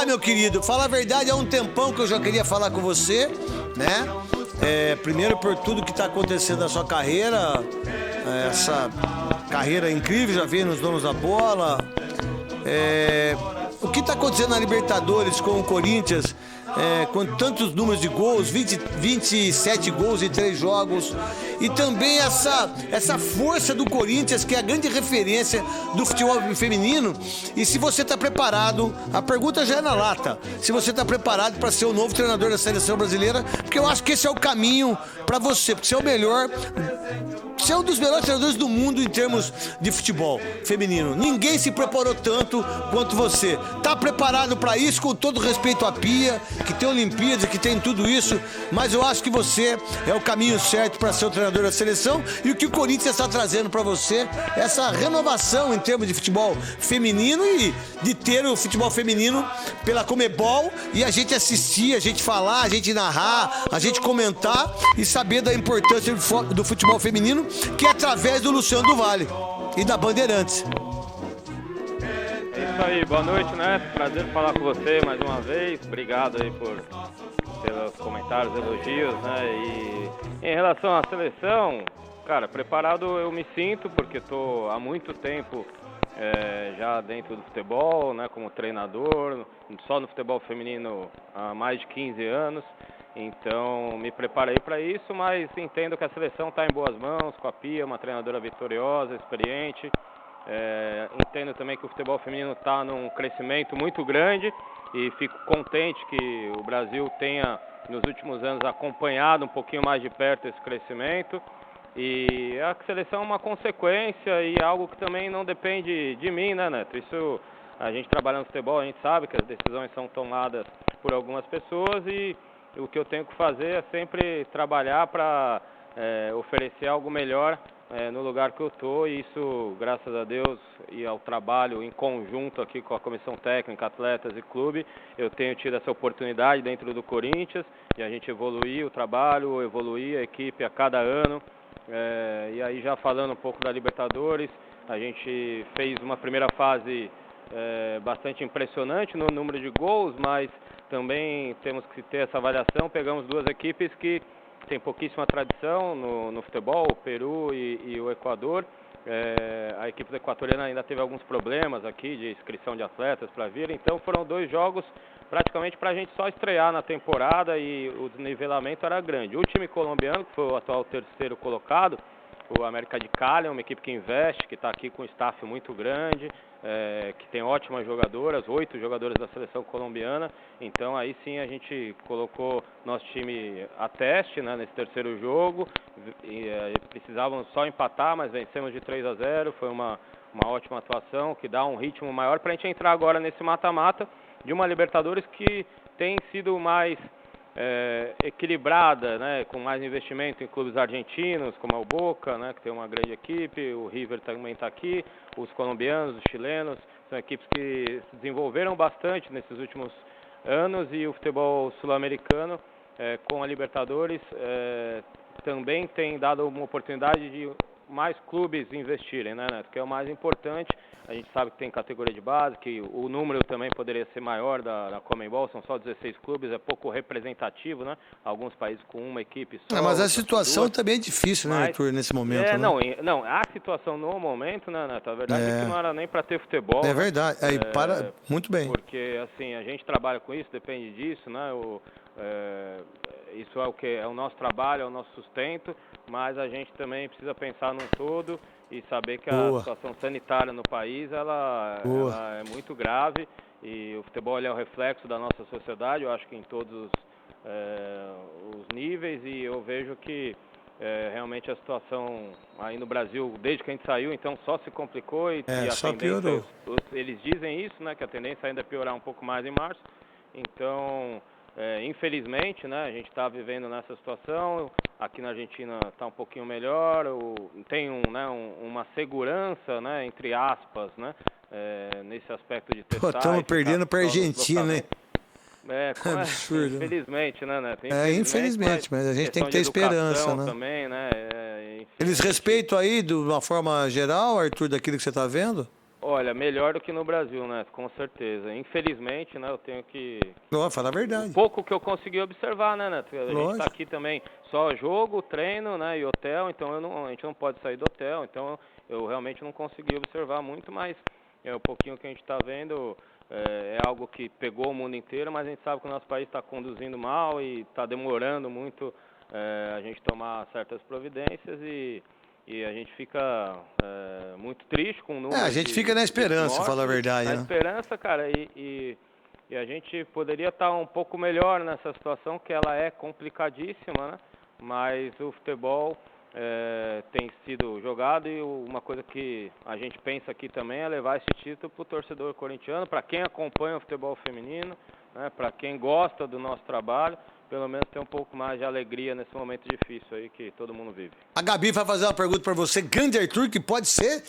Meu querido, fala a verdade, há um tempão que eu já queria falar com você, né? Primeiro por tudo que está acontecendo na sua carreira, essa carreira incrível, já veio nos Donos da Bola. O que está acontecendo na Libertadores com o Corinthians, com tantos números de gols, 27 gols em 3 jogos, e também essa força do Corinthians, que é a grande referência do futebol feminino. E se você está preparado, a pergunta já é na lata, se você está preparado para ser o novo treinador da seleção brasileira, porque eu acho que esse é o caminho para você, porque você é o melhor. Você é um dos melhores treinadores do mundo em termos de futebol feminino. Ninguém se preparou tanto quanto você. Tá preparado para isso, com todo respeito à Pia, que tem Olimpíadas, que tem tudo isso, mas eu acho que você é o caminho certo para ser o treinador da seleção, e o que o Corinthians está trazendo para você, essa renovação em termos de futebol feminino e de ter o futebol feminino pela Comebol, e a gente assistir, a gente falar, a gente narrar, a gente comentar e saber da importância do futebol feminino, que é através do Luciano do Vale e da Bandeirantes. É isso aí, boa noite, né? Prazer falar com você mais uma vez. Obrigado aí pelos comentários, elogios, né? E em relação à seleção, cara, preparado eu me sinto, porque estou há muito tempo já dentro do futebol, né? Como treinador, só no futebol feminino há mais de 15 anos. Então, me preparei para isso, mas entendo que a seleção está em boas mãos, com a Pia, uma treinadora vitoriosa, experiente. Entendo também que o futebol feminino está num crescimento muito grande e fico contente que o Brasil tenha, nos últimos anos, acompanhado um pouquinho mais de perto esse crescimento. E a seleção é uma consequência e algo que também não depende de mim, né, Neto? Isso, a gente trabalha no futebol, a gente sabe que as decisões são tomadas por algumas pessoas, e o que eu tenho que fazer é sempre trabalhar para oferecer algo melhor no lugar que eu estou, e isso, graças a Deus, e ao trabalho em conjunto aqui com a comissão técnica, atletas e clube, eu tenho tido essa oportunidade dentro do Corinthians, e a gente evoluir o trabalho, evoluir a equipe a cada ano. E aí, já falando um pouco da Libertadores, a gente fez uma primeira fase bastante impressionante no número de gols, mas também temos que ter essa avaliação. Pegamos duas equipes que têm pouquíssima tradição no futebol, o Peru e o Equador. A equipe equatoriana ainda teve alguns problemas aqui de inscrição de atletas para vir, então foram 2 jogos praticamente para a gente só estrear na temporada, e o desnivelamento era grande. O time colombiano, que foi o atual 3º colocado, o América de Cali, é uma equipe que investe, que está aqui com um staff muito grande, que tem ótimas jogadoras, 8 jogadoras da seleção colombiana. Então aí sim a gente colocou nosso time a teste, né, nesse 3º jogo. Precisávamos só empatar, mas vencemos de 3-0, foi uma ótima atuação, que dá um ritmo maior para a gente entrar agora nesse mata-mata de uma Libertadores que tem sido mais equilibrada, né, com mais investimento em clubes argentinos, como é o Boca, né, que tem uma grande equipe, o River também está aqui, os colombianos, os chilenos, são equipes que se desenvolveram bastante nesses últimos anos, e o futebol sul-americano, com a Libertadores, também tem dado uma oportunidade de mais clubes investirem, né, Neto? Que é o mais importante. A gente sabe que tem categoria de base, que o número também poderia ser maior da Comebol, são só 16 clubes, é pouco representativo, né? Alguns países com uma equipe só. Mas a situação também é difícil, né, Arthur, nesse momento, né? Não, a situação no momento, né, Neto? A verdade é que não era nem para ter futebol. É verdade, muito bem. Porque, assim, a gente trabalha com isso, depende disso, né? Isso é o nosso trabalho, é o nosso sustento, mas a gente também precisa pensar num todo e saber que a situação sanitária no país ela é muito grave, e o futebol é o reflexo da nossa sociedade, eu acho que em todos os níveis, e eu vejo que realmente a situação aí no Brasil, desde que a gente saiu, então só se complicou, e a só tendência, piorou. Eles dizem isso, né, que a tendência ainda é piorar um pouco mais em março. Então, infelizmente, né, a gente está vivendo nessa situação. Aqui na Argentina está um pouquinho melhor, tem uma segurança, né, entre aspas, né, nesse aspecto de testar. Estamos perdendo para a Argentina, né? Absurdo. Infelizmente, né, Neto? Infelizmente, mas a gente tem que ter esperança, né? Também, né? Eles respeitam aí, de uma forma geral, Arthur, daquilo que você está vendo? Olha, melhor do que no Brasil, né? Com certeza. Infelizmente, né, eu tenho que... Não, fala a verdade. Um pouco que eu consegui observar, né, Neto? A gente tá Lógico. aqui também só jogo, treino, né, e hotel, então a gente não pode sair do hotel, então eu realmente não consegui observar muito, mas o pouquinho que a gente está vendo é algo que pegou o mundo inteiro, mas a gente sabe que o nosso país está conduzindo mal e está demorando muito a gente tomar certas providências e a gente fica muito triste com o número A gente fica na esperança, falar a verdade, na né? esperança, cara, e a gente poderia estar um pouco melhor nessa situação, que ela é complicadíssima, né? Mas o futebol tem sido jogado e uma coisa que a gente pensa aqui também é levar esse título para o torcedor corintiano, para quem acompanha o futebol feminino, né? Para quem gosta do nosso trabalho, pelo menos ter um pouco mais de alegria nesse momento difícil aí que todo mundo vive. A Gabi vai fazer uma pergunta para você, grande Arthur, que pode ser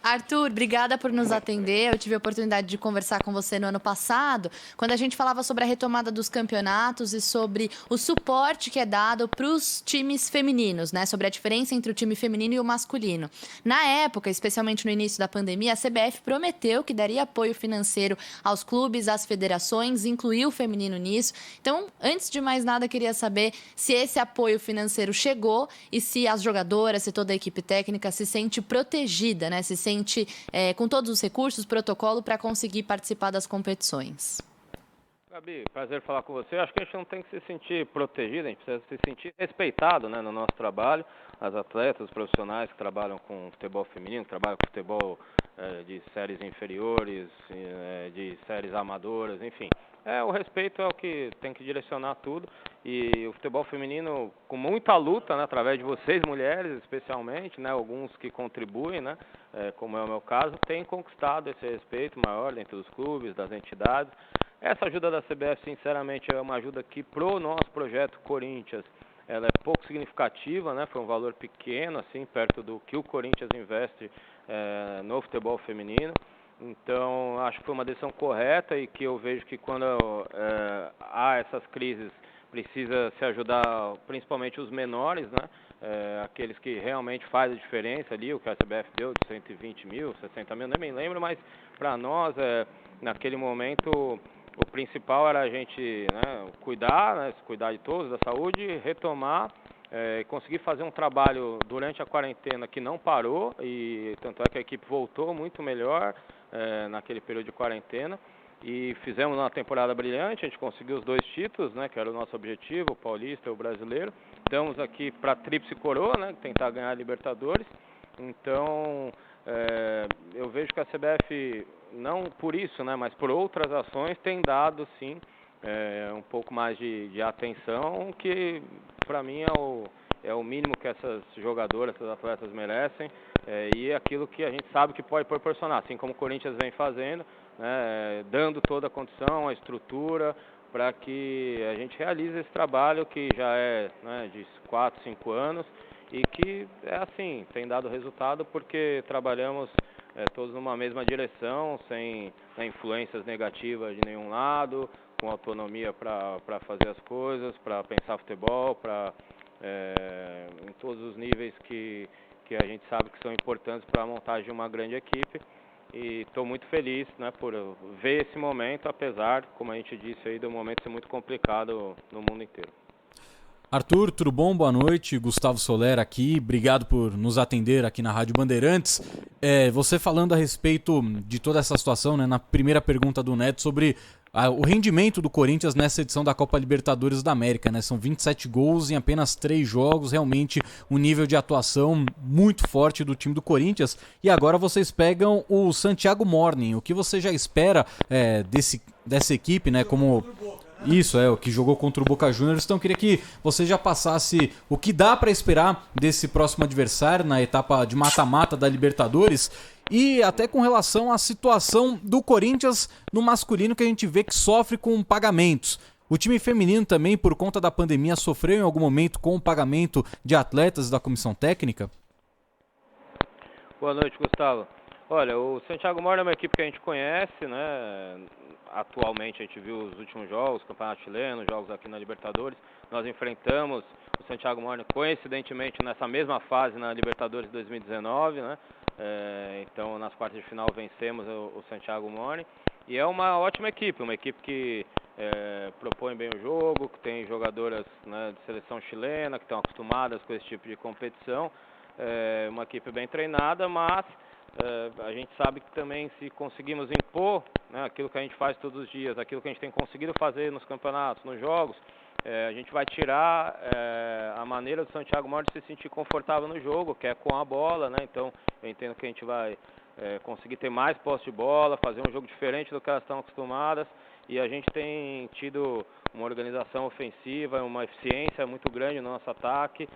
Arthur, obrigada por nos atender. Eu tive a oportunidade de conversar com você no ano passado, quando a gente falava sobre a retomada dos campeonatos e sobre o suporte que é dado para os times femininos, né? Sobre a diferença entre o time feminino e o masculino. Na época, especialmente no início da pandemia, a CBF prometeu que daria apoio financeiro aos clubes, às federações, incluiu o feminino nisso. Então, antes de mais nada, queria saber se esse apoio financeiro chegou e se as jogadoras, se toda a equipe técnica se sente protegida, né? Se sente com todos os recursos, protocolo para conseguir participar das competições. Gabi, prazer falar com você. Acho que a gente não tem que se sentir protegido, a gente precisa se sentir respeitado, né, no nosso trabalho. As atletas, os profissionais que trabalham com futebol feminino, que trabalham com futebol de séries inferiores, de séries amadoras, enfim. O respeito é o que tem que direcionar tudo. E o futebol feminino, com muita luta, né, através de vocês, mulheres, especialmente, né, alguns que contribuem, né, como é o meu caso, tem conquistado esse respeito maior dentro dos clubes, das entidades. Essa ajuda da CBF, sinceramente, é uma ajuda que pro nosso projeto Corinthians, ela é pouco significativa, né? Foi um valor pequeno, assim, perto do que o Corinthians investe no futebol feminino. Então, acho que foi uma decisão correta e que eu vejo que quando há essas crises, precisa se ajudar principalmente os menores, né? Aqueles que realmente fazem a diferença ali, o que a CBF deu de 120 mil, 60 mil, nem me lembro, mas para nós, naquele momento, o principal era a gente, né, cuidar de todos, da saúde, retomar, conseguir fazer um trabalho durante a quarentena que não parou, e tanto é que a equipe voltou muito melhor naquele período de quarentena, e fizemos uma temporada brilhante, a gente conseguiu os 2 títulos, né, que era o nosso objetivo, o paulista e o brasileiro. Estamos aqui para a tríplice coroa, né, tentar ganhar a Libertadores. Então, eu vejo que a CBF, não por isso, né, mas por outras ações, tem dado, sim, um pouco mais de atenção, que para mim é o mínimo que essas jogadoras, essas atletas merecem, e é aquilo que a gente sabe que pode proporcionar, assim como o Corinthians vem fazendo, né, dando toda a condição, a estrutura, para que a gente realize esse trabalho que já é, né, de 4, 5 anos, e que assim, tem dado resultado porque trabalhamos todos numa mesma direção, sem influências negativas de nenhum lado, com autonomia para fazer as coisas, para pensar futebol, em todos os níveis que a gente sabe que são importantes para a montagem de uma grande equipe. E estou muito feliz, né, por ver esse momento, apesar, como a gente disse aí, do momento ser muito complicado no mundo inteiro. Arthur, tudo bom? Boa noite. Gustavo Soler aqui. Obrigado por nos atender aqui na Rádio Bandeirantes. Você falando a respeito de toda essa situação, né, na primeira pergunta do Neto, sobre o rendimento do Corinthians nessa edição da Copa Libertadores da América, né? São 27 gols em apenas 3 jogos, realmente um nível de atuação muito forte do time do Corinthians. E agora vocês pegam o Santiago Morning. O que você já espera dessa equipe, né? Como isso, o que jogou contra o Boca Juniors. Então eu queria que você já passasse o que dá para esperar desse próximo adversário na etapa de mata-mata da Libertadores. E até com relação à situação do Corinthians no masculino, que a gente vê que sofre com pagamentos. O time feminino também, por conta da pandemia, sofreu em algum momento com o pagamento de atletas da comissão técnica? Boa noite, Gustavo. Olha, o Santiago Morning é uma equipe que a gente conhece, né? Atualmente a gente viu os últimos jogos, Campeonato Chileno, jogos aqui na Libertadores. Nós enfrentamos o Santiago Morning, coincidentemente, nessa mesma fase na Libertadores 2019, né? Então, nas quartas de final vencemos o Santiago Morning. E é uma ótima equipe, uma equipe que propõe bem o jogo, que tem jogadoras, né, de seleção chilena, que estão acostumadas com esse tipo de competição. Uma equipe bem treinada, mas a gente sabe que também, se conseguimos impor, né, aquilo que a gente faz todos os dias, aquilo que a gente tem conseguido fazer nos campeonatos, nos jogos, a gente vai tirar a maneira do Santiago Morning de se sentir confortável no jogo, que é com a bola, né? Então eu entendo que a gente vai conseguir ter mais posse de bola, fazer um jogo diferente do que elas estão acostumadas, e a gente tem tido uma organização ofensiva, uma eficiência muito grande no nosso ataque,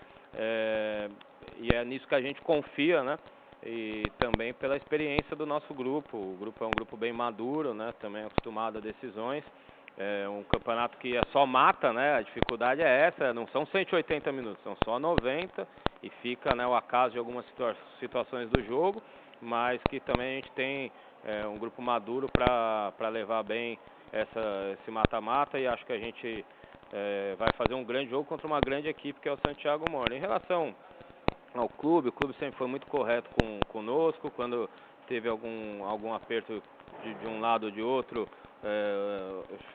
e é nisso que a gente confia, né? E também pela experiência do nosso grupo. O grupo é um grupo bem maduro, né? Também acostumado a decisões. É um campeonato que é só mata, né? A dificuldade é essa, não são 180 minutos, são só 90, e fica, né, o acaso de algumas situações do jogo, mas que também a gente tem um grupo maduro para levar bem esse mata-mata, e acho que a gente vai fazer um grande jogo contra uma grande equipe, que é o Santiago Morning. Em relação ao clube, o clube sempre foi muito correto conosco. Quando teve algum aperto de um lado ou de outro,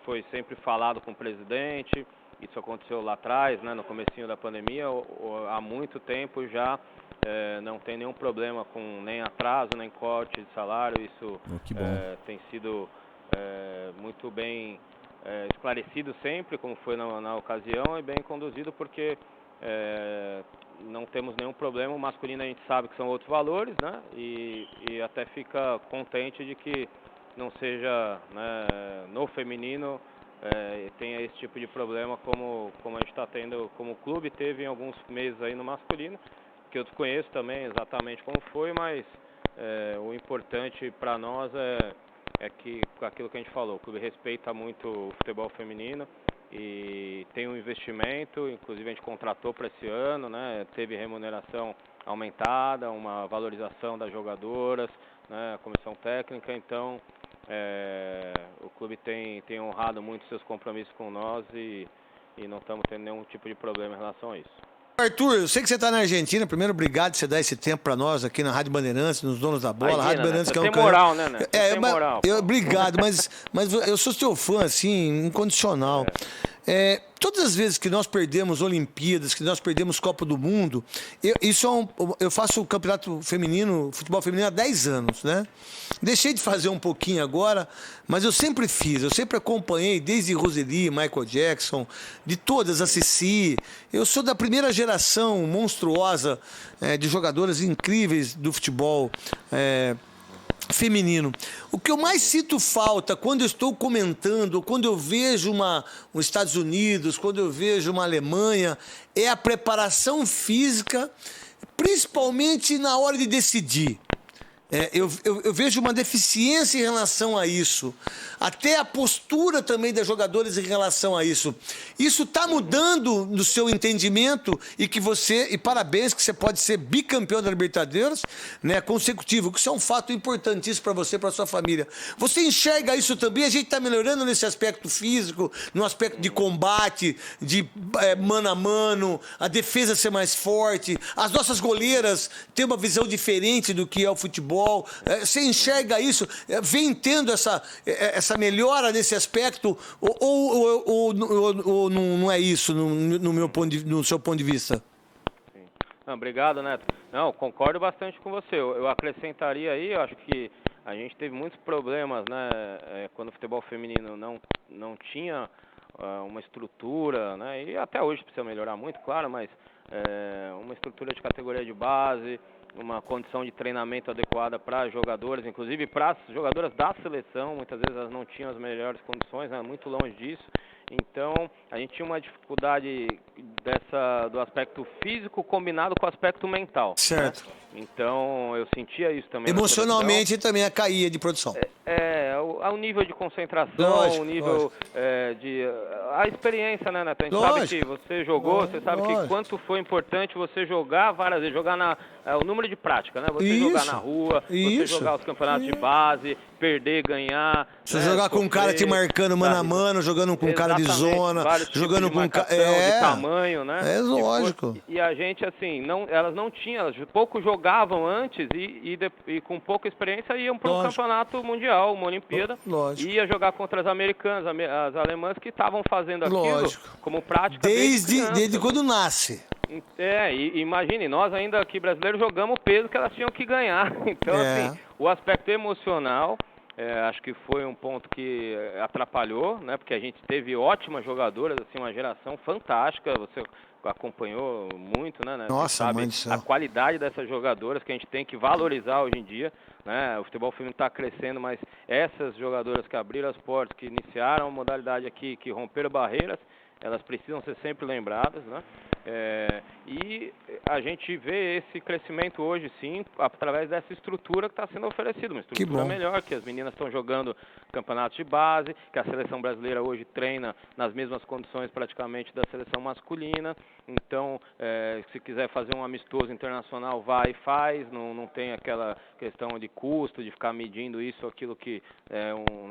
foi sempre falado com o presidente. Isso aconteceu lá atrás, né, no comecinho da pandemia. Há muito tempo já não tem nenhum problema com nem atraso, nem corte de salário. Isso tem sido muito bem esclarecido sempre, como foi na ocasião, e bem conduzido, porque não temos nenhum problema. O masculino a gente sabe que são outros valores, né? E até fica contente de que não seja, né, no feminino tenha esse tipo de problema como a gente está tendo, como o clube teve em alguns meses aí no masculino, que eu desconheço também exatamente como foi, mas o importante para nós é que, aquilo que a gente falou, o clube respeita muito o futebol feminino e tem um investimento. Inclusive a gente contratou para esse ano, né? Teve remuneração aumentada, uma valorização das jogadoras, né? A comissão técnica. Então o clube tem honrado muito seus compromissos com nós, e não estamos tendo nenhum tipo de problema em relação a isso. Arthur, eu sei que você está na Argentina. Primeiro, obrigado por você dar esse tempo para nós aqui na Rádio Bandeirantes, nos Donos da Bola. Imagina, Rádio Bandeirantes, né? que é um tem moral, né? Tem moral. Obrigado, mas eu sou seu fã, assim, incondicional. Todas as vezes que nós perdemos Olimpíadas, que nós perdemos Copa do Mundo, eu faço o campeonato feminino, futebol feminino há 10 anos, né? Deixei de fazer um pouquinho agora, mas eu sempre fiz, eu sempre acompanhei, desde Roseli, Michael Jackson, de todas, a Cici. Eu sou da primeira geração monstruosa de jogadoras incríveis do futebol feminino. O que eu mais sinto falta quando eu estou comentando, quando eu vejo os Estados Unidos, quando eu vejo uma Alemanha, é a preparação física, principalmente na hora de decidir. Eu vejo uma deficiência em relação a isso. Até a postura também das jogadoras em relação a isso. Isso está mudando no seu entendimento, e parabéns que você pode ser bicampeão da Libertadores, né, consecutivo, que isso é um fato importantíssimo para você e para sua família. Você enxerga isso também? A gente está melhorando nesse aspecto físico, no aspecto de combate, de mano a mano, a defesa ser mais forte, as nossas goleiras têm uma visão diferente do que é o futebol. Você enxerga isso? Vem tendo essa melhora nesse aspecto, ou não é isso no seu ponto de vista? Sim. Não, obrigado, Neto. Não, concordo bastante com você. Eu acrescentaria aí, eu acho que a gente teve muitos problemas, né, quando o futebol feminino não tinha uma estrutura, né, e até hoje precisa melhorar muito, claro, mas uma estrutura de categoria de base, uma condição de treinamento adequada para as jogadoras, inclusive para as jogadoras da seleção. Muitas vezes elas não tinham as melhores condições, né? Muito longe disso. Então a gente tinha uma dificuldade do aspecto físico combinado com o aspecto mental. Certo. Né? Então eu sentia isso também. Emocionalmente também a caía de produção. O nível de concentração, lógico, o nível a experiência, né, Neto? A gente sabe que você jogou, você sabe que quanto foi importante você jogar várias vezes, jogar o número número de prática, né? Você Isso. jogar na rua, você Isso. jogar os campeonatos de base, perder, ganhar. Você né? jogar com um cara te marcando mano a sabe? mano, jogando com um cara de Exatamente, zona, vários tipos jogando de com um cara. marcação, de tamanho, né? É lógico. E a gente, assim, elas não tinham, elas pouco jogavam antes e com pouca experiência iam para um Lógico. campeonato mundial, uma Olimpíada. Lógico. E ia jogar contra as americanas, as alemãs que estavam fazendo aquilo Lógico. como prática desde Desde quando nasce. e imagine, nós ainda aqui brasileiros jogamos o peso que elas tinham que ganhar. Então, assim, o aspecto emocional, acho que foi um ponto que atrapalhou, né? Porque a gente teve ótimas jogadoras, assim, uma geração fantástica. Você acompanhou muito, né? Nossa, Você sabe mãe do céu. a qualidade dessas jogadoras que a gente tem que valorizar hoje em dia, né? O futebol feminino está crescendo, mas essas jogadoras que abriram as portas, que iniciaram a modalidade aqui, que romperam barreiras, elas precisam ser sempre lembradas, né? E a gente vê esse crescimento hoje, sim, através dessa estrutura que está sendo oferecida, uma estrutura melhor, que as meninas estão jogando campeonatos de base, que a seleção brasileira hoje treina nas mesmas condições praticamente da seleção masculina. Então, se quiser fazer um amistoso internacional, vai e faz, não tem aquela questão de custo, de ficar medindo isso ou aquilo que é um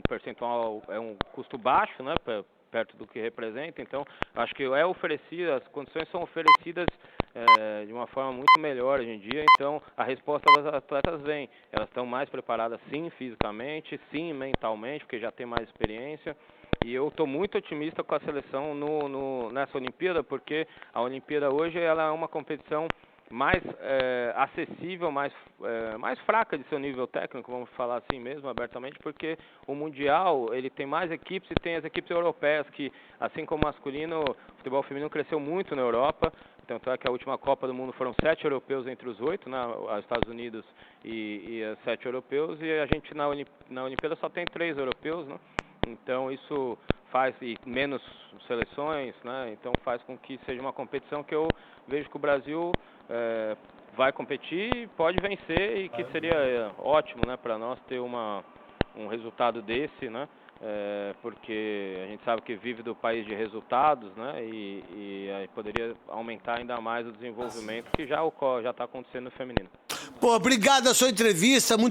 percentual, é um custo baixo, né, perto do que representa. Então, acho que as condições são oferecidas de uma forma muito melhor hoje em dia. Então, a resposta das atletas vem. Elas estão mais preparadas, sim, fisicamente, sim, mentalmente, porque já tem mais experiência. E eu estou muito otimista com a seleção nessa Olimpíada, porque a Olimpíada hoje ela é uma competição mais acessível, mais fraca de seu nível técnico, vamos falar assim mesmo, abertamente, porque o Mundial, ele tem mais equipes e tem as equipes europeias que, assim como o masculino, o futebol feminino cresceu muito na Europa, tanto é que a última Copa do Mundo foram 7 europeus entre os 8, né, os Estados Unidos e 7 europeus, e a gente na Olimpíada só tem 3 europeus, né? Então isso faz, e menos seleções, né? Então faz com que seja uma competição que eu vejo que o Brasil vai competir, pode vencer e que seria ótimo, né, para nós ter um resultado desse, né? Porque a gente sabe que vive do país de resultados, né? E aí poderia aumentar ainda mais o desenvolvimento que já está acontecendo no feminino. Pô, obrigado a sua entrevista, muito